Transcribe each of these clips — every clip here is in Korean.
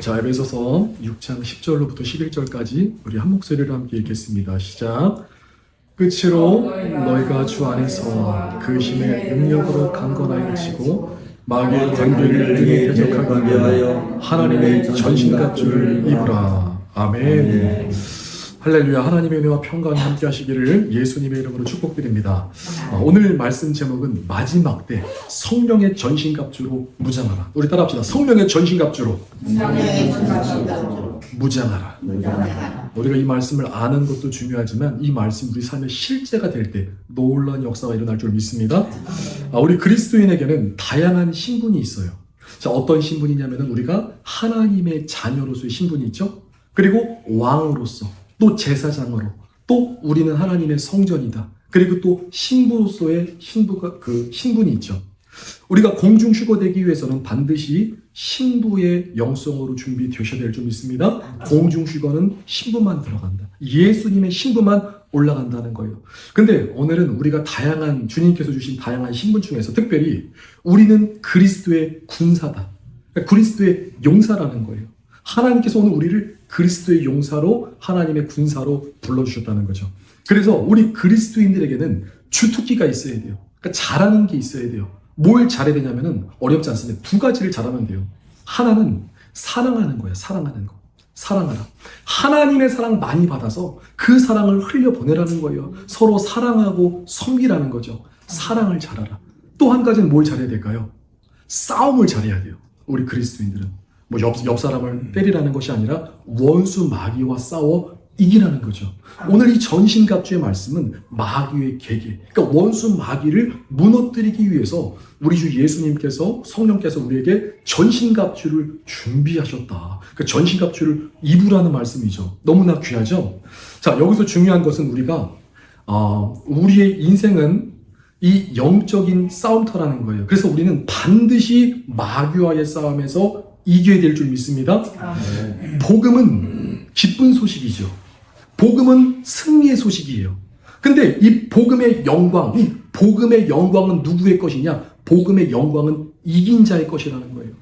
자, 에베소서 6장 10절로부터 11절까지 우리 한 목소리로 함께 읽겠습니다. 시작. 끝으로 너희가 주 안에서 그 힘의 능력으로 강건하여 지고 마귀의 관계를 등에 대적하기 위하여 하나님의 전신갑주를 입으라. 아멘. 할렐루야. 하나님의 은혜와 평강이 함께 하시기를 예수님의 이름으로 축복드립니다. 오늘 말씀 제목은 마지막 때 성령의 전신갑주로 무장하라. 우리 따라합시다. 성령의 전신갑주로 무장하라. 우리가 이 말씀을 아는 것도 중요하지만 이 말씀이 우리 삶의 실제가 될 때 놀라운 역사가 일어날 줄 믿습니다. 우리 그리스도인에게는 다양한 신분이 있어요. 자, 어떤 신분이냐면은 우리가 하나님의 자녀로서의 신분이 있죠. 그리고 왕으로서, 또 제사장으로, 또 우리는 하나님의 성전이다. 그리고 또 신부로서의 신분이 있죠. 우리가 공중슈거 되기 위해서는 반드시 신부의 영성으로 준비되셔야 될 줄 믿습니다. 공중슈거는 신부만 들어간다. 예수님의 신부만 올라간다는 거예요. 근데 오늘은 우리가 다양한, 주님께서 주신 다양한 신분 중에서 특별히 우리는 그리스도의 군사다. 그리스도의 용사라는 거예요. 하나님께서 오늘 우리를 그리스도의 용사로, 하나님의 군사로 불러주셨다는 거죠. 그래서 우리 그리스도인들에게는 주특기가 있어야 돼요. 그러니까 잘하는 게 있어야 돼요. 뭘 잘해야 되냐면은 어렵지 않습니다. 두 가지를 잘하면 돼요. 하나는 사랑하는 거예요. 사랑하는 거. 사랑하라. 하나님의 사랑 많이 받아서 그 사랑을 흘려보내라는 거예요. 서로 사랑하고 섬기라는 거죠. 사랑을 잘하라. 또 한 가지는 뭘 잘해야 될까요? 싸움을 잘해야 돼요. 우리 그리스도인들은. 뭐 옆 사람을 때리라는 것이 아니라 원수 마귀와 싸워 이기라는 거죠. 오늘 이 전신갑주의 말씀은 마귀의 계계, 그러니까 원수 마귀를 무너뜨리기 위해서 우리 주 예수님께서, 성령께서 우리에게 전신갑주를 준비하셨다. 그 전신갑주를 입으라는 말씀이죠. 너무나 귀하죠. 자, 여기서 중요한 것은 우리의 인생은 이 영적인 싸움터라는 거예요. 그래서 우리는 반드시 마귀와의 싸움에서 이겨야 될 줄 믿습니다. 복음은 기쁜 소식이죠. 복음은 승리의 소식이에요. 근데 이 복음의 영광은 누구의 것이냐? 복음의 영광은 이긴 자의 것이라는 거예요.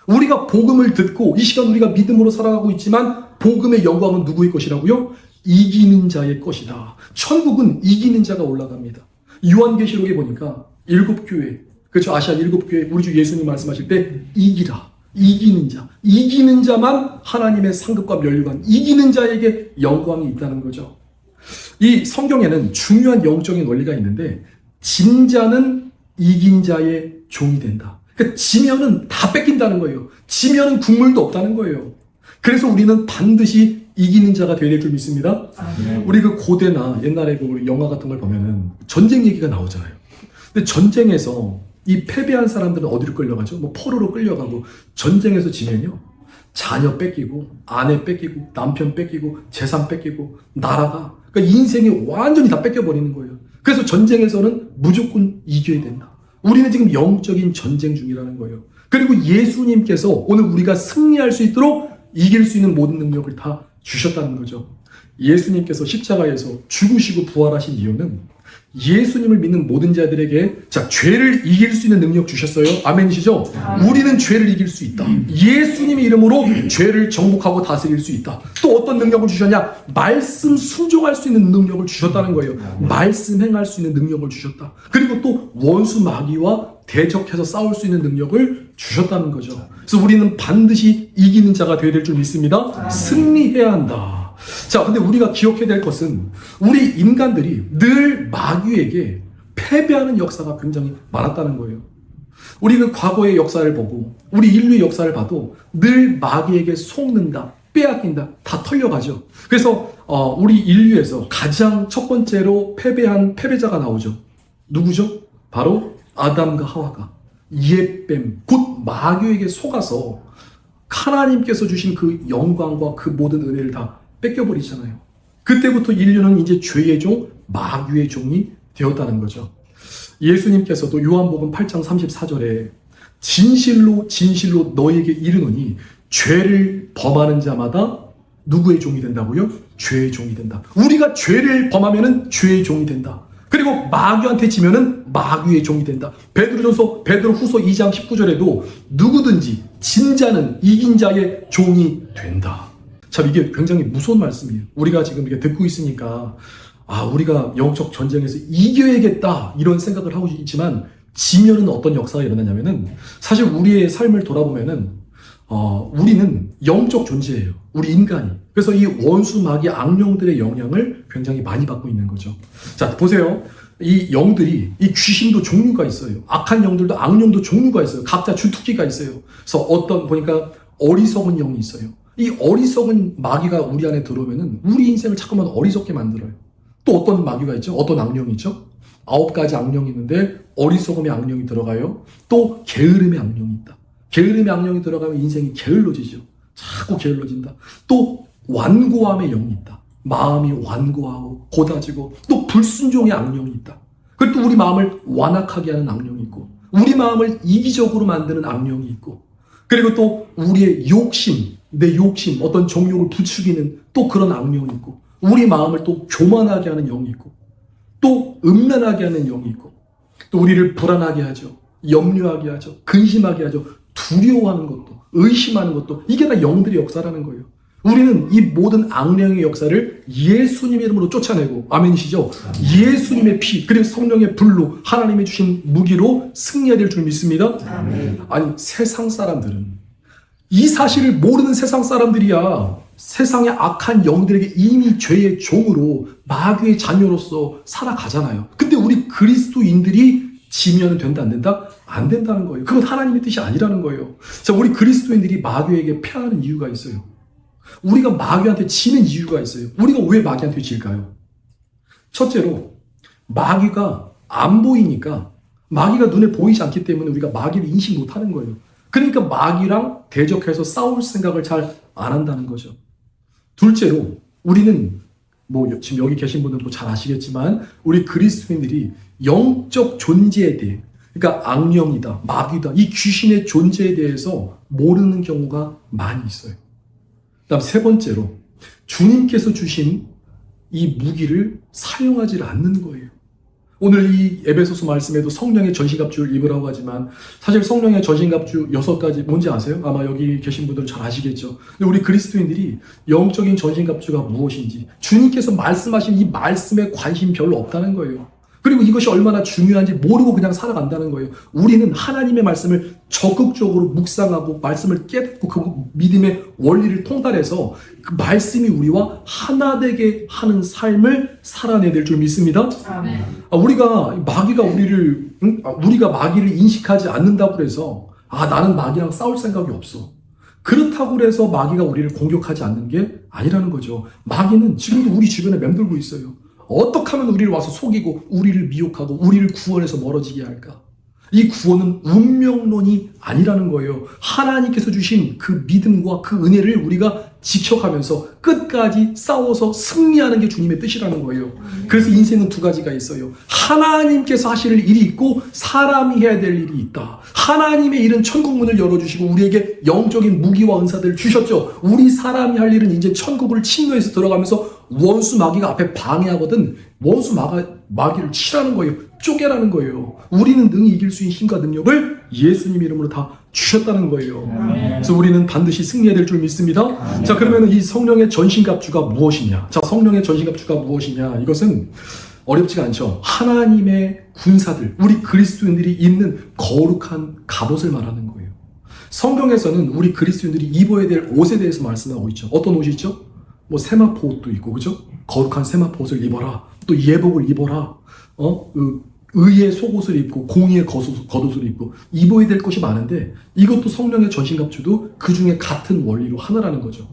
우리가 복음을 듣고 이 시간 우리가 믿음으로 살아가고 있지만 복음의 영광은 누구의 것이라고요? 이기는 자의 것이다. 천국은 이기는 자가 올라갑니다. 요한계시록에 보니까 7교회, 그렇죠? 아시아 7교회, 우리 주 예수님 말씀하실 때 이기라. 이기는 자만 하나님의 상급과 면류관, 이기는 자에게 영광이 있다는 거죠. 이 성경에는 중요한 영적인 원리가 있는데, 진 자는 이긴 자의 종이 된다. 그러니까 지면은 다 뺏긴다는 거예요. 지면은 국물도 없다는 거예요. 그래서 우리는 반드시 이기는 자가 되어야 될 줄 믿습니다. 우리 그 고대나 옛날에 그 영화 같은 걸 보면은 전쟁 얘기가 나오잖아요. 근데 전쟁에서 이 패배한 사람들은 어디로 끌려가죠? 뭐 포로로 끌려가고, 전쟁에서 지면요, 자녀 뺏기고, 아내 뺏기고, 남편 뺏기고, 재산 뺏기고, 나라가, 그러니까 인생이 완전히 다 뺏겨버리는 거예요. 그래서 전쟁에서는 무조건 이겨야 된다. 우리는 지금 영적인 전쟁 중이라는 거예요. 그리고 예수님께서 오늘 우리가 승리할 수 있도록 이길 수 있는 모든 능력을 다 주셨다는 거죠. 예수님께서 십자가에서 죽으시고 부활하신 이유는 예수님을 믿는 모든 자들에게 죄를 이길 수 있는 능력 주셨어요. 아멘이시죠? 우리는 죄를 이길 수 있다. 예수님의 이름으로 죄를 정복하고 다스릴 수 있다. 또 어떤 능력을 주셨냐? 말씀 순종할 수 있는 능력을 주셨다는 거예요. 말씀 행할 수 있는 능력을 주셨다. 그리고 또 원수 마귀와 대적해서 싸울 수 있는 능력을 주셨다는 거죠. 그래서 우리는 반드시 이기는 자가 되어야 될 줄 믿습니다. 승리해야 한다. 자, 근데 우리가 기억해야 될 것은 우리 인간들이 늘 마귀에게 패배하는 역사가 굉장히 많았다는 거예요. 우리 그 과거의 역사를 보고 우리 인류의 역사를 봐도 늘 마귀에게 속는다, 빼앗긴다, 다 털려가죠. 그래서 우리 인류에서 가장 첫 번째로 패배한 패배자가 나오죠. 누구죠? 바로 아담과 하와가 이에뱀, 곧 마귀에게 속아서 하나님께서 주신 그 영광과 그 모든 은혜를 다 뺏겨버리잖아요. 그때부터 인류는 이제 죄의 종, 마귀의 종이 되었다는 거죠. 예수님께서도 요한복음 8장 34절에 진실로 진실로 너희에게 이르노니 죄를 범하는 자마다 누구의 종이 된다고요? 죄의 종이 된다. 우리가 죄를 범하면은 죄의 종이 된다. 그리고 마귀한테 지면은 마귀의 종이 된다. 베드로후서 2장 19절에도 누구든지 진 자는 이긴 자의 종이 된다. 참 이게 굉장히 무서운 말씀이에요. 우리가 지금 이렇게 듣고 있으니까 우리가 영적 전쟁에서 이겨야겠다 이런 생각을 하고 있지만 지면은 어떤 역사가 일어나냐면은 사실 우리의 삶을 돌아보면은 우리는 영적 존재예요. 우리 인간이. 그래서 이 원수 마귀 악령들의 영향을 굉장히 많이 받고 있는 거죠. 자, 보세요. 이 영들이, 이 귀신도 종류가 있어요. 악한 영들도 악령도 종류가 있어요. 각자 주특기가 있어요. 그래서 보니까 어리석은 영이 있어요. 이 어리석은 마귀가 우리 안에 들어오면은 우리 인생을 자꾸만 어리석게 만들어요. 또 어떤 마귀가 있죠? 어떤 악령이 있죠? 9가지 악령이 있는데 어리석음의 악령이 들어가요. 또 게으름의 악령이 있다. 게으름의 악령이 들어가면 인생이 게을러지죠. 자꾸 게을러진다. 또 완고함의 영이 있다. 마음이 완고하고 고다지고 또 불순종의 악령이 있다. 그리고 또 우리 마음을 완악하게 하는 악령이 있고 우리 마음을 이기적으로 만드는 악령이 있고 그리고 또 우리의 욕심, 내 욕심, 어떤 정욕을 부추기는 또 그런 악령이 있고 우리 마음을 또 교만하게 하는 영이 있고 또 음란하게 하는 영이 있고 또 우리를 불안하게 하죠. 염려하게 하죠. 근심하게 하죠. 두려워하는 것도 의심하는 것도 이게 다 영들의 역사라는 거예요. 우리는 이 모든 악령의 역사를 예수님의 이름으로 쫓아내고 아멘이시죠? 예수님의 피 그리고 성령의 불로 하나님이 주신 무기로 승리해야 될 줄 믿습니다. 아멘. 아니 세상 사람들은 이 사실을 모르는 세상 사람들이야 세상의 악한 영들에게 이미 죄의 종으로 마귀의 자녀로서 살아가잖아요. 근데 우리 그리스도인들이 지면 된다 안 된다? 안 된다는 거예요. 그건 하나님의 뜻이 아니라는 거예요. 자, 우리 그리스도인들이 마귀에게 패하는 이유가 있어요. 우리가 마귀한테 지는 이유가 있어요. 우리가 왜 마귀한테 질까요? 첫째로 마귀가 안 보이니까 마귀가 눈에 보이지 않기 때문에 우리가 마귀를 인식 못하는 거예요. 그러니까 마귀랑 대적해서 싸울 생각을 잘 안 한다는 거죠. 둘째로 우리는 지금 여기 계신 분들도 잘 아시겠지만 우리 그리스도인들이 영적 존재에 대해 그러니까 악령이다, 마귀다, 이 귀신의 존재에 대해서 모르는 경우가 많이 있어요. 그다음 세 번째로 주님께서 주신 이 무기를 사용하지 않는 거예요. 오늘 이 에베소서 말씀에도 성령의 전신갑주를 입으라고 하지만 사실 성령의 전신갑주 6가지 뭔지 아세요? 아마 여기 계신 분들은 잘 아시겠죠. 근데 우리 그리스도인들이 영적인 전신갑주가 무엇인지 주님께서 말씀하신 이 말씀에 관심 별로 없다는 거예요. 그리고 이것이 얼마나 중요한지 모르고 그냥 살아간다는 거예요. 우리는 하나님의 말씀을 적극적으로 묵상하고 말씀을 깨닫고 그 믿음의 원리를 통달해서 그 말씀이 우리와 하나 되게 하는 삶을 살아내야 될 줄 믿습니다. 아멘. 우리가 마귀를 인식하지 않는다고 해서 나는 마귀랑 싸울 생각이 없어. 그렇다고 해서 마귀가 우리를 공격하지 않는 게 아니라는 거죠. 마귀는 지금도 우리 주변에 맴돌고 있어요. 어떻게 하면 우리를 와서 속이고 우리를 미혹하고 우리를 구원해서 멀어지게 할까? 이 구원은 운명론이 아니라는 거예요. 하나님께서 주신 그 믿음과 그 은혜를 우리가 지켜가면서 끝까지 싸워서 승리하는 게 주님의 뜻이라는 거예요. 그래서 인생은 2가지가 있어요. 하나님께서 하실 일이 있고 사람이 해야 될 일이 있다. 하나님의 일은 천국문을 열어주시고 우리에게 영적인 무기와 은사들을 주셨죠. 우리 사람이 할 일은 이제 천국을 침노해서 들어가면서 원수 마귀가 앞에 방해하거든 원수 마귀를 치라는 거예요. 쪼개라는 거예요. 우리는 능히 이길 수 있는 힘과 능력을 예수님 이름으로 다 주셨다는 거예요. 그래서 우리는 반드시 승리해야 될 줄 믿습니다. 자, 그러면 이 성령의 전신갑주가 무엇이냐? 자, 성령의 전신갑주가 무엇이냐? 이것은 어렵지가 않죠. 하나님의 군사들, 우리 그리스도인들이 입는 거룩한 갑옷을 말하는 거예요. 성경에서는 우리 그리스도인들이 입어야 될 옷에 대해서 말씀하고 있죠. 어떤 옷이 있죠? 세마포 옷도 있고, 그죠? 거룩한 세마포 옷을 입어라. 또 예복을 입어라. 의의 속옷을 입고 공의의 겉옷을 입고 입어야 될 것이 많은데 이것도 성령의 전신갑주도 그 중에 같은 원리로 하나라는 거죠.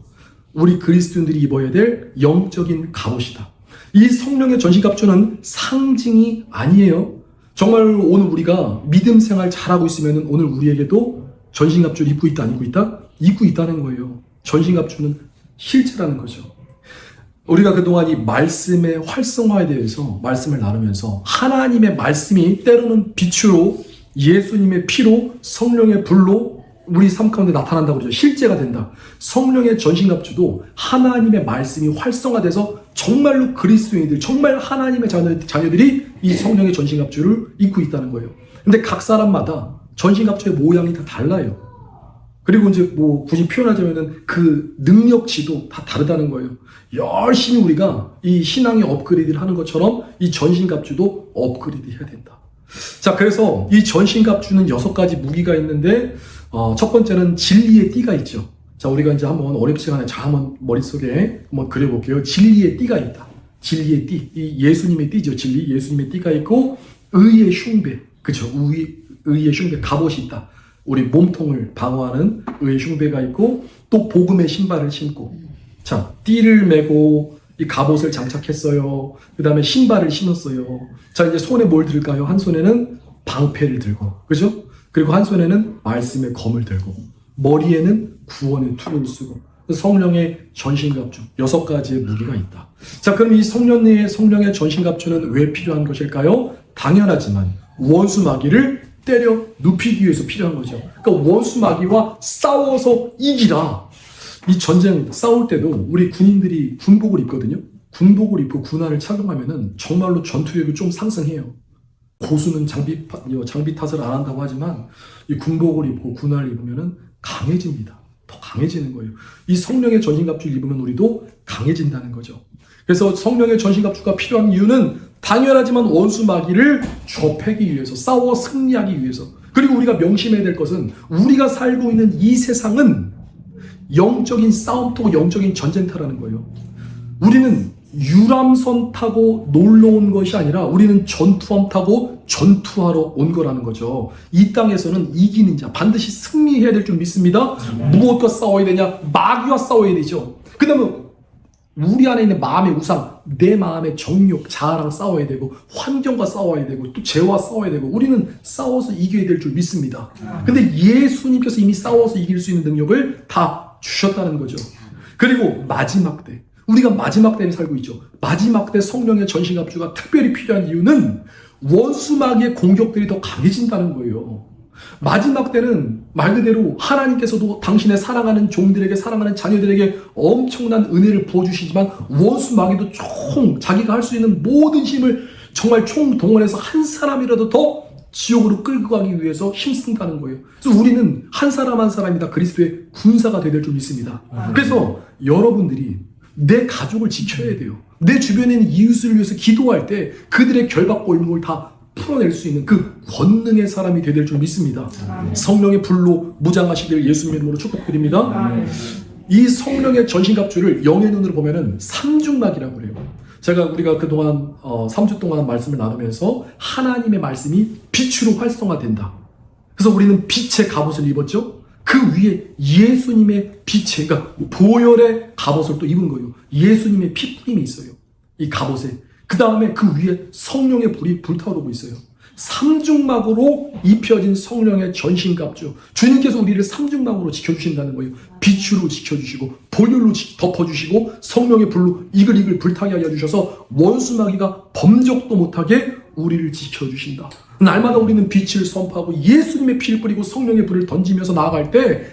우리 그리스도인들이 입어야 될 영적인 갑옷이다. 이 성령의 전신갑주는 상징이 아니에요. 정말로 오늘 우리가 믿음 생활 잘하고 있으면 오늘 우리에게도 전신갑주를 입고 있다 안 입고 있다? 입고 있다는 거예요. 전신갑주는 실제라는 거죠. 우리가 그동안 이 말씀의 활성화에 대해서 말씀을 나누면서 하나님의 말씀이 때로는 빛으로 예수님의 피로 성령의 불로 우리 삶 가운데 나타난다고 그러죠. 실제가 된다. 성령의 전신갑주도 하나님의 말씀이 활성화돼서 정말로 그리스도인들, 정말 하나님의 자녀들이 이 성령의 전신갑주를 입고 있다는 거예요. 근데 각 사람마다 전신갑주의 모양이 다 달라요. 그리고 이제 뭐 굳이 표현하자면은 그 능력치도 다 다르다는 거예요. 열심히 우리가 이 신앙의 업그레이드를 하는 것처럼 이 전신갑주도 업그레이드 해야 된다. 자, 그래서 이 전신갑주는 6가지 무기가 있는데, 첫 번째는 진리의 띠가 있죠. 자, 우리가 이제 한번 어렵지 않아요. 자, 한번 머릿속에 한번 그려볼게요. 진리의 띠가 있다. 진리의 띠. 이 예수님의 띠죠. 진리. 예수님의 띠가 있고, 의의 흉배. 그쵸. 의의 흉배. 갑옷이 있다. 우리 몸통을 방어하는 의의 흉배가 있고, 또 복음의 신발을 신고, 자, 띠를 메고 이 갑옷을 장착했어요. 그 다음에 신발을 신었어요. 자, 이제 손에 뭘 들까요? 한 손에는 방패를 들고, 그죠? 그리고 한 손에는 말씀의 검을 들고, 머리에는 구원의 투를 쓰고, 성령의 전신갑주 6가지의 무기가 있다. 자, 그럼 이 성령의 전신갑주는 왜 필요한 것일까요? 당연하지만 원수 마귀를 때려 눕히기 위해서 필요한 거죠. 그러니까 원수 마귀와 싸워서 이기라. 이 전쟁 싸울 때도 우리 군인들이 군복을 입거든요. 군복을 입고 군화를 착용하면은 정말로 전투력이 좀 상승해요. 고수는 장비 탓을 안 한다고 하지만 이 군복을 입고 군화를 입으면은 강해집니다. 더 강해지는 거예요. 이 성령의 전신갑주를 입으면 우리도 강해진다는 거죠. 그래서 성령의 전신갑주가 필요한 이유는 당연하지만 원수 마귀를 좁히기 위해서, 싸워 승리하기 위해서. 그리고 우리가 명심해야 될 것은 우리가 살고 있는 이 세상은 영적인 싸움터고 영적인 전쟁터라는 거예요. 우리는 유람선 타고 놀러 온 것이 아니라 우리는 전투함 타고 전투하러 온 거라는 거죠. 이 땅에서는 이기는 자, 반드시 승리해야 될 줄 믿습니다. 무엇과 싸워야 되냐? 마귀와 싸워야 되죠. 그 다음에 우리 안에 있는 마음의 우상, 내 마음의 정욕, 자아랑 싸워야 되고, 환경과 싸워야 되고, 또 죄와 싸워야 되고, 우리는 싸워서 이겨야 될 줄 믿습니다. 근데 예수님께서 이미 싸워서 이길 수 있는 능력을 다 주셨다는 거죠. 그리고 마지막 때, 우리가 마지막 때에 살고 있죠. 마지막 때 성령의 전신갑주가 특별히 필요한 이유는 원수 마귀의 공격들이 더 강해진다는 거예요. 마지막 때는 말 그대로 하나님께서도 당신의 사랑하는 종들에게, 사랑하는 자녀들에게 엄청난 은혜를 부어주시지만 원수 마귀도 자기가 할 수 있는 모든 힘을 정말 총동원해서 한 사람이라도 더 지옥으로 끌고 가기 위해서 힘쓴다는 거예요. 그래서 우리는 한 사람 한 사람이 다 그리스도의 군사가 되야 될 줄 믿습니다. 그래서 여러분들이 내 가족을 지켜야 돼요. 내 주변에 있는 이웃을 위해서 기도할 때 그들의 결박골목을 다 풀어낼 수 있는 그 권능의 사람이 되야 될 줄 믿습니다. 성령의 불로 무장하시길 예수님의 이름으로 축복드립니다. 이 성령의 전신갑주를 영의 눈으로 보면은 삼중막이라고 그래요. 우리가 그동안 3주 동안 말씀을 나누면서 하나님의 말씀이 빛으로 활성화된다. 그래서 우리는 빛의 갑옷을 입었죠. 그 위에 예수님의 빛의, 그러니까 보혈의 갑옷을 또 입은 거예요. 예수님의 피뿌림이 있어요. 이 갑옷에. 그 다음에 그 위에 성령의 불이 불타오르고 있어요. 삼중막으로 입혀진 성령의 전신갑주. 주님께서 우리를 삼중막으로 지켜주신다는 거예요. 빛으로 지켜주시고, 보혈로 덮어주시고, 성령의 불로 이글이글 불타게 하여 주셔서 원수마귀가 범적도 못하게 우리를 지켜주신다. 날마다 우리는 빛을 선포하고 예수님의 피를 뿌리고 성령의 불을 던지면서 나아갈 때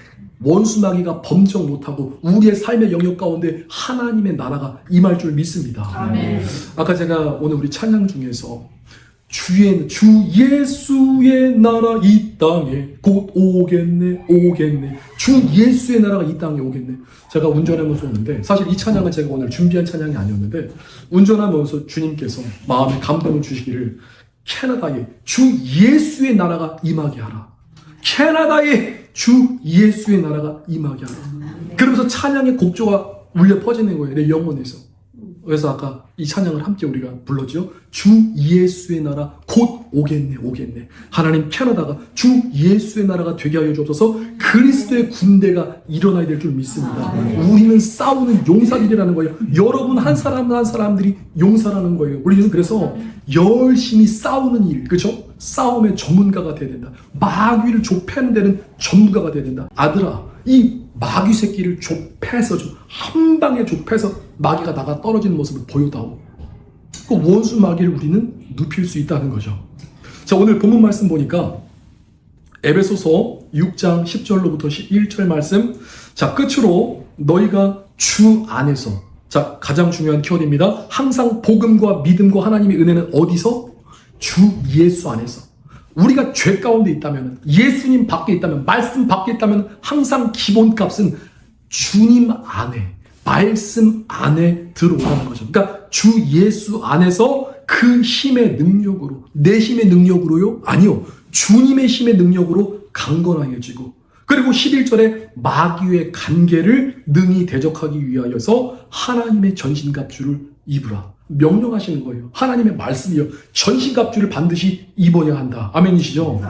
원수마귀가 범적 못하고 우리의 삶의 영역 가운데 하나님의 나라가 임할 줄 믿습니다. 아멘. 아까 제가 오늘 우리 찬양 중에서 주 예수의 나라 이 땅에 곧 오겠네. 주 예수의 나라가 이 땅에 오겠네. 제가 운전하면서 오는데, 사실 이 찬양은 제가 오늘 준비한 찬양이 아니었는데, 운전하면서 주님께서 마음에 감동을 주시기를 캐나다에 주 예수의 나라가 임하게 하라. 캐나다에 주 예수의 나라가 임하게 하라. 그러면서 찬양의 곡조가 울려 퍼지는 거예요. 내 영혼에서. 그래서 아까 이 찬양을 함께 우리가 불렀죠. 주 예수의 나라 곧 오겠네. 하나님, 캐나다가 주 예수의 나라가 되게 하여 주옵소서. 그리스도의 군대가 일어나야 될 줄 믿습니다. 우리는 싸우는 용사들이라는 거예요. 여러분 한 사람 한 사람들이 용사라는 거예요. 우리는 그래서 열심히 싸우는 일, 그렇죠? 싸움의 전문가가 돼야 된다. 마귀를 좁혀내는 데는 전문가가 돼야 된다. 아들아, 이 마귀 새끼를 좁혀서 한 방에 좁혀서 마귀가 나가 떨어지는 모습을 보여다오. 그 원수 마귀를 우리는 눕힐 수 있다는 거죠. 자, 오늘 본문 말씀 보니까 에베소서 6장 10절로부터 11절 말씀. 자, 끝으로 너희가 주 안에서, 자, 가장 중요한 키워드입니다. 항상 복음과 믿음과 하나님의 은혜는 어디서? 주 예수 안에서. 우리가 죄 가운데 있다면, 예수님 밖에 있다면, 말씀 밖에 있다면 항상 기본값은 주님 안에, 말씀 안에 들어오라는 거죠. 그러니까 주 예수 안에서 그 힘의 능력으로, 내 힘의 능력으로요? 아니요. 주님의 힘의 능력으로 강건하여지고, 그리고 11절에 마귀의 간계를 능히 대적하기 위하여서 하나님의 전신갑주를 입으라. 명령하시는 거예요. 하나님의 말씀이요. 전신갑주를 반드시 입어야 한다. 아멘이시죠?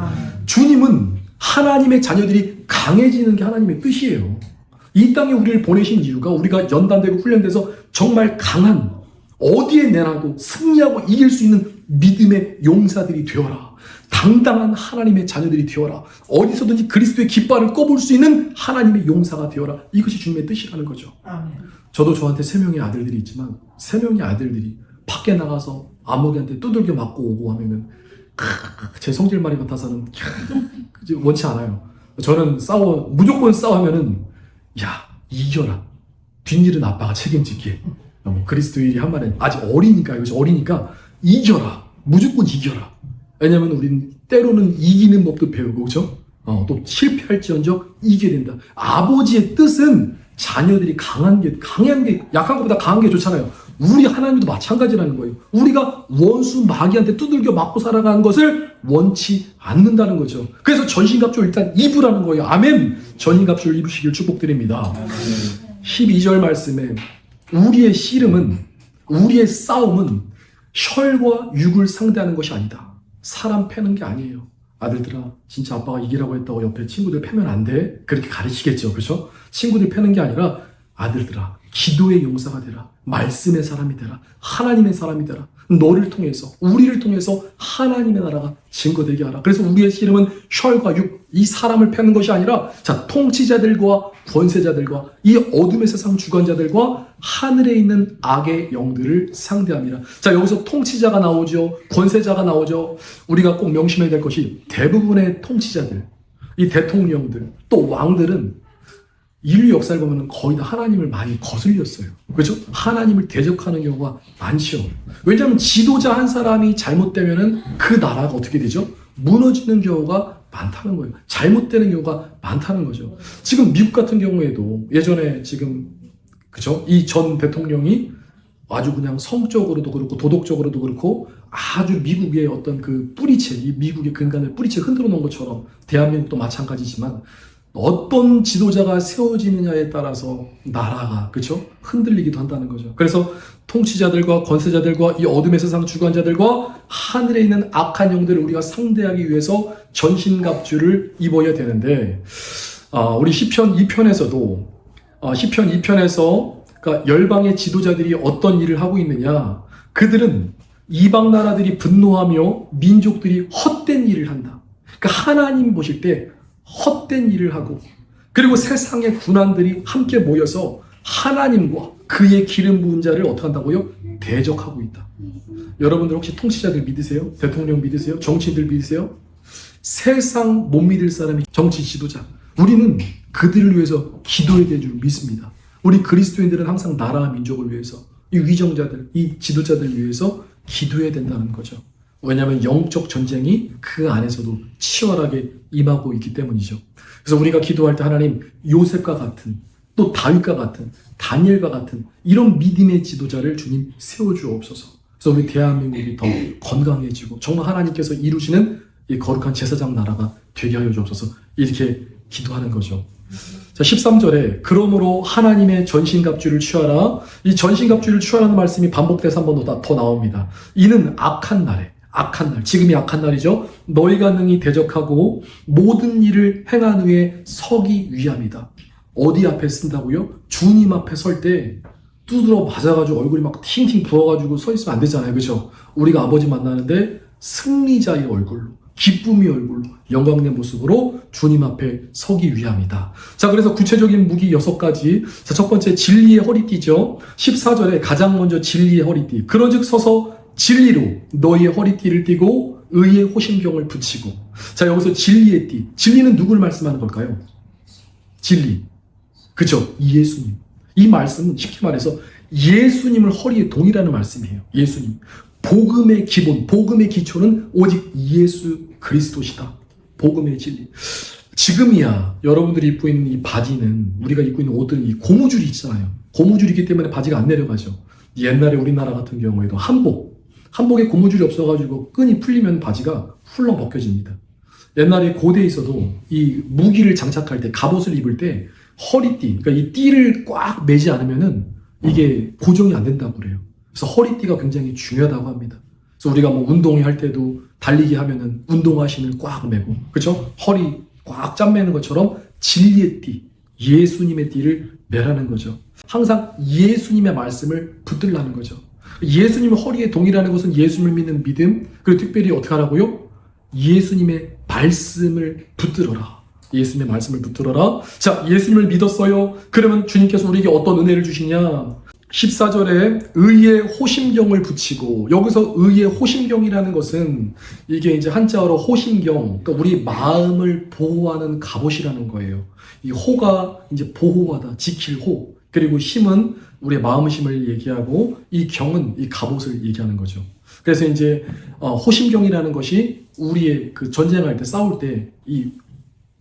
주님은 하나님의 자녀들이 강해지는 게 하나님의 뜻이에요. 이 땅에 우리를 보내신 이유가 우리가 연단되고 훈련돼서 정말 강한, 어디에 내놔도 승리하고 이길 수 있는 믿음의 용사들이 되어라. 당당한 하나님의 자녀들이 되어라. 어디서든지 그리스도의 깃발을 꼽을 수 있는 하나님의 용사가 되어라. 이것이 주님의 뜻이라는 거죠. 저도 저한테 3명의 아들들이 있지만 3명의 아들들이 밖에 나가서 아무개한테 두들겨 맞고 오고 하면은 제 성질말이 같아서는 원치 않아요. 저는 무조건 싸우면은 야, 이겨라. 뒷일은 아빠가 책임질게. 그리스도인이 한 말은 아직 어리니까, 이것이 어리니까 이겨라. 무조건 이겨라. 왜냐면 우리는 때로는 이기는 법도 배우고, 그죠? 또 실패할지언정 이겨야 된다. 아버지의 뜻은 자녀들이 강한 게, 약한 것보다 강한 게 좋잖아요. 우리 하나님도 마찬가지라는 거예요. 우리가 원수 마귀한테 두들겨 맞고 살아가는 것을 원치 않는다는 거죠. 그래서 전신갑주를 일단 입으라는 거예요. 아멘. 전신갑주를 입으시길 축복드립니다. 12절 말씀에 우리의 씨름은, 우리의 싸움은 혈과 육을 상대하는 것이 아니다. 사람 패는 게 아니에요. 아들들아, 진짜 아빠가 이기라고 했다고 옆에 친구들 패면 안 돼. 그렇게 가르치겠죠. 그렇죠? 친구들 패는 게 아니라 아들들아, 기도의 용사가 되라. 말씀의 사람이 되라. 하나님의 사람이 되라. 너를 통해서, 우리를 통해서 하나님의 나라가 증거되게 하라. 그래서 우리의 씨름은 혈과 육, 이 사람을 패는 것이 아니라, 자, 통치자들과 권세자들과 이 어둠의 세상 주관자들과 하늘에 있는 악의 영들을 상대합니다. 자, 여기서 통치자가 나오죠. 권세자가 나오죠. 우리가 꼭 명심해야 될 것이 대부분의 통치자들, 이 대통령들, 또 왕들은 인류 역사를 보면 거의 다 하나님을 많이 거슬렸어요. 그렇죠? 하나님을 대적하는 경우가 많죠. 왜냐하면 지도자 한 사람이 잘못되면은 그 나라가 어떻게 되죠? 무너지는 경우가 많다는 거예요. 잘못되는 경우가 많다는 거죠. 지금 미국 같은 경우에도 예전에 지금, 그죠? 이 전 대통령이 아주 그냥 성적으로도 그렇고 도덕적으로도 그렇고 아주 미국의 어떤 그 뿌리채, 이 미국의 근간을 뿌리채 흔들어 놓은 것처럼 대한민국도 마찬가지지만 어떤 지도자가 세워지느냐에 따라서 나라가, 그렇죠? 흔들리기도 한다는 거죠. 그래서 통치자들과 권세자들과 이 어둠의 세상 주관자들과 하늘에 있는 악한 영들을 우리가 상대하기 위해서 전신갑주를 입어야 되는데, 우리 시편 2편에서도 시편 2편에서 그러니까 열방의 지도자들이 어떤 일을 하고 있느냐, 그들은 이방 나라들이 분노하며 민족들이 헛된 일을 한다. 그러니까 하나님 보실 때 헛된 일을 하고, 그리고 세상의 군환들이 함께 모여서 하나님과 그의 기름 부은 자를 어떻게 한다고요? 대적하고 있다. 여러분들 혹시 통치자들 믿으세요? 대통령 믿으세요? 정치인들 믿으세요? 세상 못 믿을 사람이 정치 지도자. 우리는 그들을 위해서 기도해야 될 줄 믿습니다. 우리 그리스도인들은 항상 나라와 민족을 위해서, 이 위정자들, 이 지도자들을 위해서 기도해야 된다는 거죠. 왜냐하면 영적 전쟁이 그 안에서도 치열하게 임하고 있기 때문이죠. 그래서 우리가 기도할 때 하나님, 요셉과 같은, 또 다윗과 같은, 다니엘과 같은 이런 믿음의 지도자를 주님 세워주옵소서. 그래서 우리 대한민국이 더 건강해지고 정말 하나님께서 이루시는 이 거룩한 제사장 나라가 되게 하여 주옵소서. 이렇게 기도하는 거죠. 자, 13절에 그러므로 하나님의 전신갑주를 취하라. 이 전신갑주를 취하라는 말씀이 반복돼서 한 번 더 나옵니다. 이는 악한 날에, 악한 날, 지금이 악한 날이죠. 너희가 능히 대적하고 모든 일을 행한 후에 서기 위함이다. 어디 앞에 쓴다고요? 주님 앞에 설 때 두드러 맞아가지고 얼굴이 막 팅팅 부어가지고 서 있으면 안 되잖아요. 그렇죠? 우리가 아버지 만나는데 승리자의 얼굴로, 기쁨의 얼굴로, 영광된 모습으로 주님 앞에 서기 위함이다. 자, 그래서 구체적인 무기 6가지. 자, 첫 번째 진리의 허리띠죠. 14절에 가장 먼저 진리의 허리띠. 그러즉 서서 진리로 너희의 허리띠를 띠고 의의 호심경을 붙이고. 자, 여기서 진리의 띠. 진리는 누구를 말씀하는 걸까요? 진리. 그죠? 예수님. 이 말씀은 쉽게 말해서 예수님을 허리에 동이라는 말씀이에요. 예수님. 복음의 기본, 복음의 기초는 오직 예수 그리스도시다. 복음의 진리. 지금이야 여러분들이 입고 있는 이 바지는, 우리가 입고 있는 옷들은 이 고무줄이 있잖아요. 고무줄이기 때문에 바지가 안 내려가죠. 옛날에 우리나라 같은 경우에도 한복에 고무줄이 없어가지고 끈이 풀리면 바지가 훌렁 벗겨집니다. 옛날에 고대에 있어도 이 무기를 장착할 때, 갑옷을 입을 때 허리띠, 그러니까 이 띠를 꽉 매지 않으면은 이게 고정이 안 된다고 그래요. 그래서 허리띠가 굉장히 중요하다고 합니다. 그래서 우리가 뭐 운동회 할 때도 달리기 하면은 운동화신을 꽉 매고, 그렇죠? 허리 꽉 짠매는 것처럼 진리의 띠, 예수님의 띠를 매라는 거죠. 항상 예수님의 말씀을 붙들라는 거죠. 예수님의 허리에 동이라는 것은 예수님을 믿는 믿음, 그리고 특별히 어떻게 하라고요? 예수님의 말씀을 붙들어라. 예수님의 말씀을 붙들어라. 자, 예수님을 믿었어요. 그러면 주님께서 우리에게 어떤 은혜를 주시냐? 14절에 의의 호심경을 붙이고, 여기서 의의 호심경이라는 것은 이게 이제 한자어로 호심경, 그러니까 우리 마음을 보호하는 갑옷이라는 거예요. 이 호가 이제 보호하다, 지킬 호, 그리고 힘은 우리의 마음심을 얘기하고, 이 경은 이 갑옷을 얘기하는 거죠. 그래서 이제 호심경이라는 것이 우리의 그 전쟁할 때, 싸울 때 이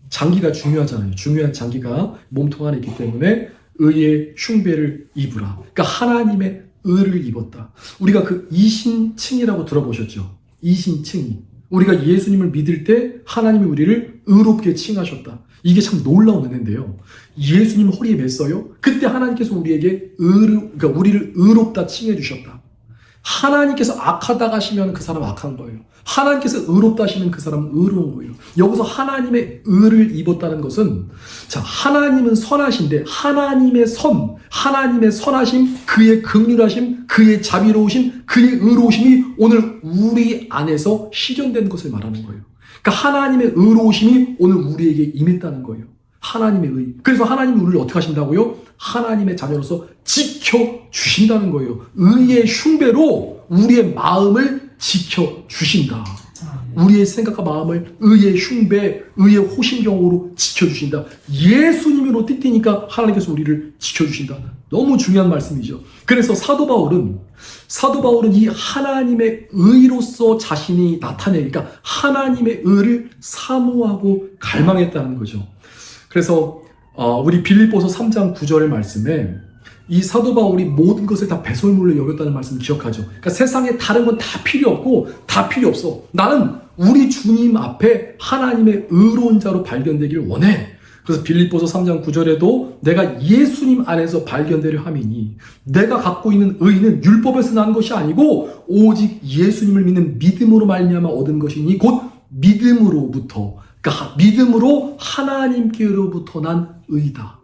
장기가 중요하잖아요. 중요한 장기가 몸통 안에 있기 때문에 의의 흉배를 입으라. 그러니까 하나님의 의를 입었다. 우리가 그 이신칭이라고 들어보셨죠? 이신칭이. 우리가 예수님을 믿을 때 하나님이 우리를 의롭게 칭하셨다. 이게 참 놀라운 은혜인데요. 예수님 허리에 맸어요. 그때 하나님께서 우리에게 그러니까 우리를 의롭다 칭해 주셨다. 하나님께서 악하다 하시면 그 사람 악한 거예요. 하나님께서 의롭다 하시면 그 사람은 의로운 거예요. 여기서 하나님의 의를 입었다는 것은, 자, 하나님은 선하신데 하나님의 선하심, 그의 긍휼하심, 그의 자비로우심, 그의 의로우심이 오늘 우리 안에서 실현된 것을 말하는 거예요. 그러니까 하나님의 의로우심이 오늘 우리에게 임했다는 거예요. 하나님의 의. 그래서 하나님이 우리를 어떻게 하신다고요? 하나님의 자녀로서 지켜주신다는 거예요. 의의 흉배로 우리의 마음을 지켜주신다. 우리의 생각과 마음을 의의 흉배, 의의 호심경으로 지켜주신다. 예수님으로 띠띠니까 하나님께서 우리를 지켜주신다. 너무 중요한 말씀이죠. 그래서 사도 바울은 이 하나님의 의로서 자신이 나타내니까 하나님의 의를 사모하고 갈망했다는 거죠. 그래서 우리 빌립보서 3장 9절 말씀에 이 사도 바울이 모든 것을 다 배설물로 여겼다는 말씀을 기억하죠. 그러니까 세상에 다른 건 다 필요 없고 다 필요 없어. 나는 우리 주님 앞에 하나님의 의로운 자로 발견되기를 원해. 그래서 빌립보서 3장 9절에도 내가 예수님 안에서 발견되려 함이니, 내가 갖고 있는 의는 율법에서 난 것이 아니고 오직 예수님을 믿는 믿음으로 말미암아 얻은 것이니 곧 믿음으로부터, 그러니까 믿음으로 하나님께로부터 난 의다.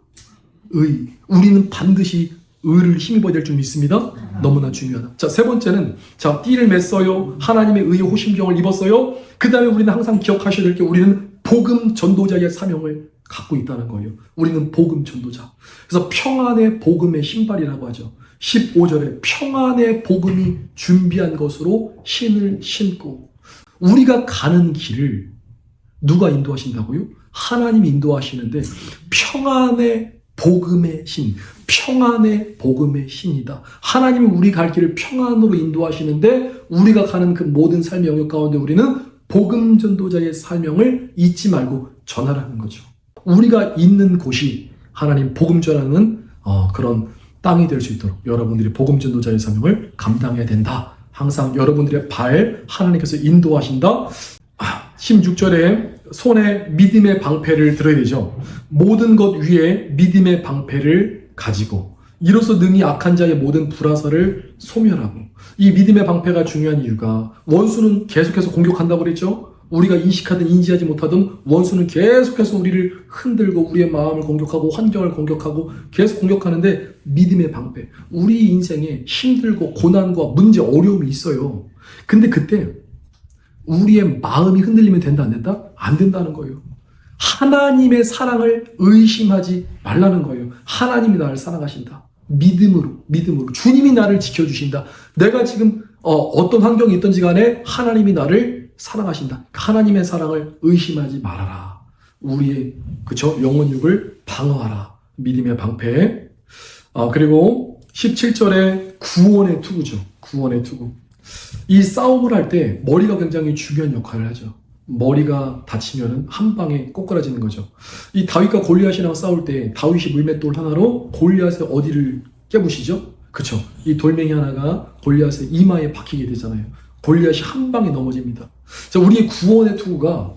의. 우리는 반드시 의를 힘입어야 될 줄 믿습니다. 너무나 중요하다. 자, 세 번째는, 자, 띠를 맸어요. 하나님의 의의 호심경을 입었어요. 그 다음에 우리는 항상 기억하셔야 될 게, 우리는 복음 전도자의 사명을 갖고 있다는 거예요. 우리는 복음 전도자. 그래서 평안의 복음의 신발이라고 하죠. 15절에 평안의 복음이 준비한 것으로 신을 신고, 우리가 가는 길을 누가 인도하신다고요? 하나님이 인도하시는데, 평안의 복음의 신, 평안의 복음의 신이다. 하나님이 우리 갈 길을 평안으로 인도하시는데, 우리가 가는 그 모든 삶의 영역 가운데 우리는 복음 전도자의 사명을 잊지 말고 전하라는 거죠. 우리가 있는 곳이 하나님 복음 전하는 그런 땅이 될 수 있도록 여러분들이 복음 전도자의 사명을 감당해야 된다. 항상 여러분들의 발 하나님께서 인도하신다. 16절에 손에 믿음의 방패를 들어야 되죠. 모든 것 위에 믿음의 방패를 가지고 이로써 능히 악한 자의 모든 불화설을 소멸하고. 이 믿음의 방패가 중요한 이유가, 원수는 계속해서 공격한다고 그랬죠. 우리가 인식하든 인지하지 못하든 원수는 계속해서 우리를 흔들고 우리의 마음을 공격하고 환경을 공격하고 계속 공격하는데, 믿음의 방패, 우리 인생에 힘들고 고난과 문제, 어려움이 있어요. 근데 그때 우리의 마음이 흔들리면 된다 안 된다? 안 된다는 거예요. 하나님의 사랑을 의심하지 말라는 거예요. 하나님이 나를 사랑하신다. 믿음으로 주님이 나를 지켜주신다. 내가 지금 어떤 환경이 있든지 간에 하나님이 나를 사랑하신다. 하나님의 사랑을 의심하지 말아라. 우리의 영혼육을 방어하라. 믿음의 방패. 그리고 17절에 구원의 투구죠. 구원의 투구. 이 싸움을 할 때 머리가 굉장히 중요한 역할을 하죠. 머리가 다치면은 한 방에 꼬꾸라지는 거죠. 이 다윗과 골리앗이랑 싸울 때 다윗이 물맷돌 하나로 골리앗의 어디를 깨부시죠? 그쵸? 이 돌멩이 하나가 골리앗의 이마에 박히게 되잖아요. 골리앗이 한 방에 넘어집니다. 자, 우리의 구원의 투구가,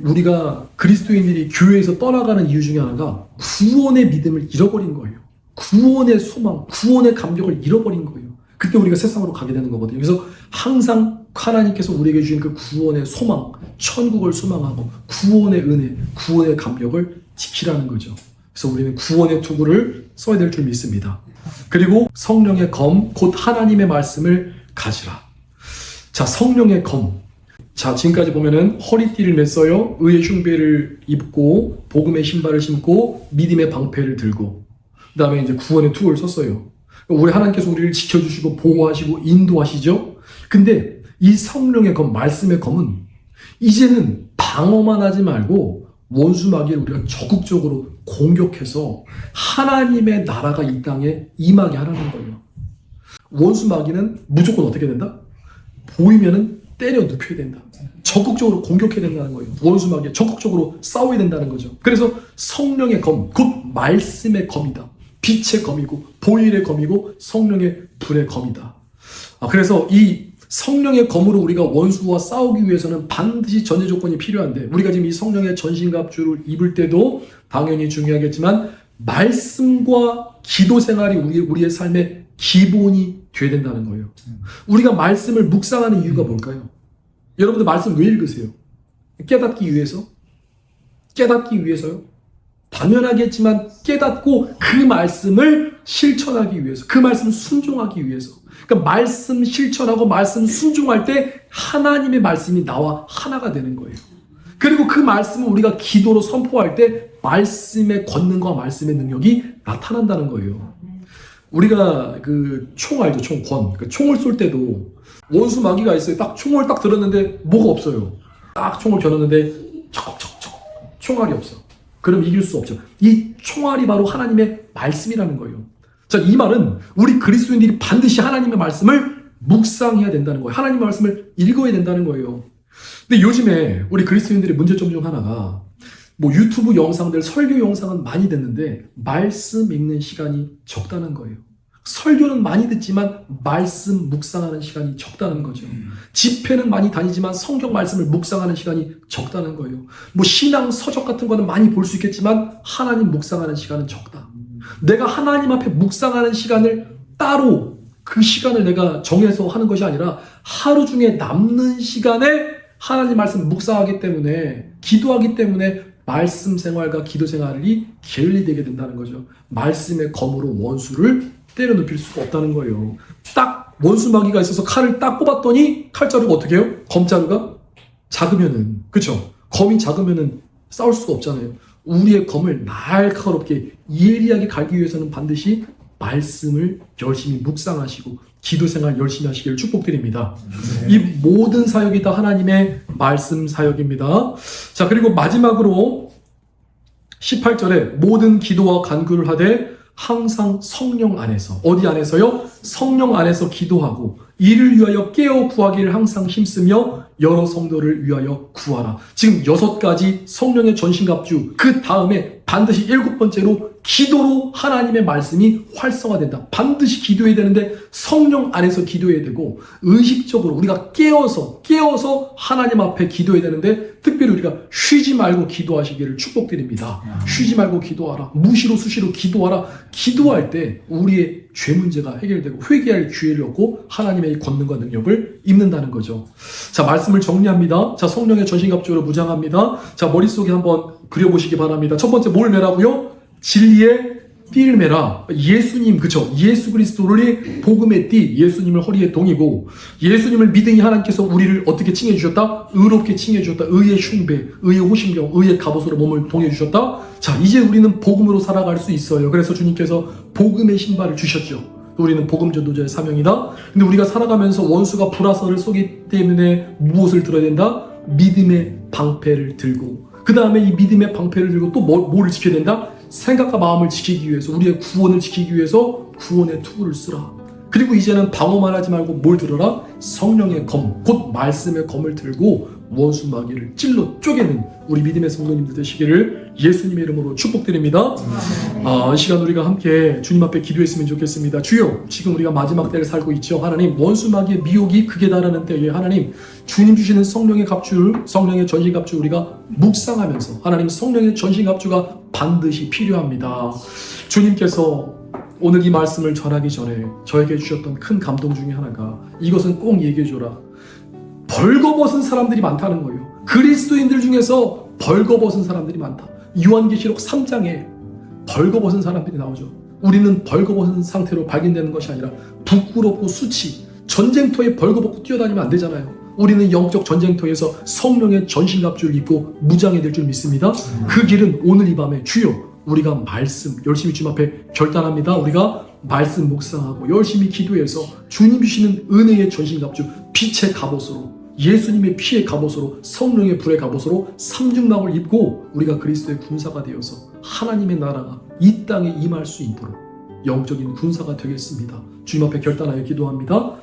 우리가 그리스도인들이 교회에서 떠나가는 이유 중에 하나가 구원의 믿음을 잃어버린 거예요. 구원의 소망, 구원의 감격을 잃어버린 거예요. 그때 우리가 세상으로 가게 되는 거거든요. 그래서 항상 하나님께서 우리에게 주신 그 구원의 소망, 천국을 소망하고 구원의 은혜, 구원의 감격을 지키라는 거죠. 그래서 우리는 구원의 투구를 써야 될 줄 믿습니다. 그리고 성령의 검, 곧 하나님의 말씀을 가지라. 자, 성령의 검. 자, 지금까지 보면은 허리띠를 맸어요. 의의 흉배를 입고 복음의 신발을 신고 믿음의 방패를 들고, 그 다음에 이제 구원의 투구를 썼어요. 우리 하나님께서 우리를 지켜주시고 보호하시고 인도하시죠. 근데 이 성령의 검, 말씀의 검은 이제는 방어만 하지 말고 원수 마귀를 우리가 적극적으로 공격해서 하나님의 나라가 이 땅에 임하게 하라는 거예요. 원수 마귀는 무조건 어떻게 된다? 보이면은 때려 눕혀야 된다. 적극적으로 공격해야 된다는 거예요. 원수 마귀에 적극적으로 싸워야 된다는 거죠. 그래서 성령의 검, 곧 말씀의 검이다. 빛의 검이고 보일의 검이고 성령의 불의 검이다. 그래서 이 성령의 검으로 우리가 원수와 싸우기 위해서는 반드시 전제 조건이 필요한데, 우리가 지금 이 성령의 전신갑주를 입을 때도 당연히 중요하겠지만 말씀과 기도 생활이 우리의 삶의 기본이 돼야 된다는 거예요. 우리가 말씀을 묵상하는 이유가 뭘까요? 여러분들 말씀 왜 읽으세요? 깨닫기 위해서? 깨닫기 위해서요? 당연하겠지만 깨닫고 그 말씀을 실천하기 위해서, 그 말씀을 순종하기 위해서. 그러니까 말씀 실천하고 말씀 순종할 때 하나님의 말씀이 나와 하나가 되는 거예요. 그리고 그 말씀을 우리가 기도로 선포할 때 말씀의 권능과 말씀의 능력이 나타난다는 거예요. 우리가 그 총 알죠? 총권. 그 총을 쏠 때도 원수 마귀가 있어요. 딱 총을 딱 들었는데 뭐가 없어요. 딱 총을 겨눴는데 척척척 총알이 없어. 그럼 이길 수 없죠. 이 총알이 바로 하나님의 말씀이라는 거예요. 자, 이 말은 우리 그리스도인들이 반드시 하나님의 말씀을 묵상해야 된다는 거예요. 하나님의 말씀을 읽어야 된다는 거예요. 근데 요즘에 우리 그리스도인들의 문제점 중 하나가, 뭐 유튜브 영상들, 설교 영상은 많이 듣는데 말씀 읽는 시간이 적다는 거예요. 설교는 많이 듣지만 말씀 묵상하는 시간이 적다는 거죠. 집회는 많이 다니지만 성경 말씀을 묵상하는 시간이 적다는 거예요. 뭐 신앙 서적 같은 거는 많이 볼 수 있겠지만 하나님 묵상하는 시간은 적다. 내가 하나님 앞에 묵상하는 시간을 따로, 그 시간을 내가 정해서 하는 것이 아니라 하루 중에 남는 시간에 하나님 말씀 묵상하기 때문에, 기도하기 때문에 말씀 생활과 기도 생활이 게을리되게 된다는 거죠. 말씀의 검으로 원수를 때려 눕힐 수가 없다는 거예요. 딱 원수 마귀가 있어서 칼을 딱 뽑았더니 칼자루가 어떻게 해요? 검자루가 작으면은, 그쵸? 검이 작으면은 싸울 수가 없잖아요. 우리의 검을 날카롭게 예리하게 갈기 위해서는 반드시 말씀을 열심히 묵상하시고 기도 생활 열심히 하시기를 축복드립니다. 이 모든 사역이 다 하나님의 말씀 사역입니다. 자, 그리고 마지막으로 18절에 모든 기도와 간구를 하되 항상 성령 안에서, 어디 안에서요? 성령 안에서 기도하고 이를 위하여 깨어 구하기를 항상 힘쓰며 여러 성도를 위하여 구하라. 지금 6가지 성령의 전신갑주, 그 다음에 반드시 7번째로 기도로 하나님의 말씀이 활성화된다. 반드시 기도해야 되는데 성령 안에서 기도해야 되고, 의식적으로 우리가 깨어서 하나님 앞에 기도해야 되는데, 특별히 우리가 쉬지 말고 기도하시기를 축복드립니다. 쉬지 말고 기도하라. 무시로 수시로 기도하라. 기도할 때 우리의 죄 문제가 해결되고 회개할 기회를 얻고 하나님의 권능과 능력을 입는다는 거죠. 자, 말씀을 정리합니다. 자, 성령의 전신갑주로 무장합니다. 자, 머릿속에 한번 그려보시기 바랍니다. 첫 번째 뭘 매라고요? 진리의 띠를 매라. 예수님, 그쵸? 예수 그리스도를 복음의 띠, 예수님을 허리에 동이고, 예수님을 믿으니 하나님께서 우리를 어떻게 칭해주셨다? 의롭게 칭해주셨다. 의의 흉배, 의의 호심경, 의의 갑옷으로 몸을 동해주셨다. 자, 이제 우리는 복음으로 살아갈 수 있어요. 그래서 주님께서 복음의 신발을 주셨죠. 우리는 복음 전도자의 사명이다. 근데 우리가 살아가면서 원수가 불화설을 쏘기 때문에 무엇을 들어야 된다? 믿음의 방패를 들고, 그 다음에 이 믿음의 방패를 들고 또 뭐를 지켜야 된다? 생각과 마음을 지키기 위해서, 우리의 구원을 지키기 위해서 구원의 투구를 쓰라. 그리고 이제는 방어만 하지 말고 뭘 들어라? 성령의 검, 곧 말씀의 검을 들고 원수 마귀를 찔러 쪼개는 우리 믿음의 성도님들 되시기를 예수님의 이름으로 축복드립니다. 이 시간 우리가 함께 주님 앞에 기도했으면 좋겠습니다. 주여, 지금 우리가 마지막 때를 살고 있죠. 하나님, 원수 마귀의 미혹이 극에 달하는 때에 하나님, 주님 주시는 성령의 갑줄, 성령의 전신 갑줄 우리가 묵상하면서 하나님 성령의 전신 갑주가 반드시 필요합니다. 주님께서 오늘 이 말씀을 전하기 전에 저에게 주셨던 큰 감동 중에 하나가 이것은 꼭 얘기해줘라. 벌거벗은 사람들이 많다는 거예요. 그리스도인들 중에서 벌거벗은 사람들이 많다. 요한계시록 3장에 벌거벗은 사람들이 나오죠. 우리는 벌거벗은 상태로 발견되는 것이 아니라 부끄럽고 수치, 전쟁터에 벌거벗고 뛰어다니면 안 되잖아요. 우리는 영적 전쟁터에서 성령의 전신갑주를 입고 무장이 될 줄 믿습니다. 그 길은 오늘 이 밤에 주여 우리가 말씀 열심히 주님 앞에 결단합니다. 우리가 말씀 묵상하고 열심히 기도해서 주님 주시는 은혜의 전신갑주, 빛의 갑옷으로, 예수님의 피의 갑옷으로, 성령의 불의 갑옷으로 삼중막을 입고 우리가 그리스도의 군사가 되어서 하나님의 나라가 이 땅에 임할 수 있도록 영적인 군사가 되겠습니다. 주님 앞에 결단하여 기도합니다.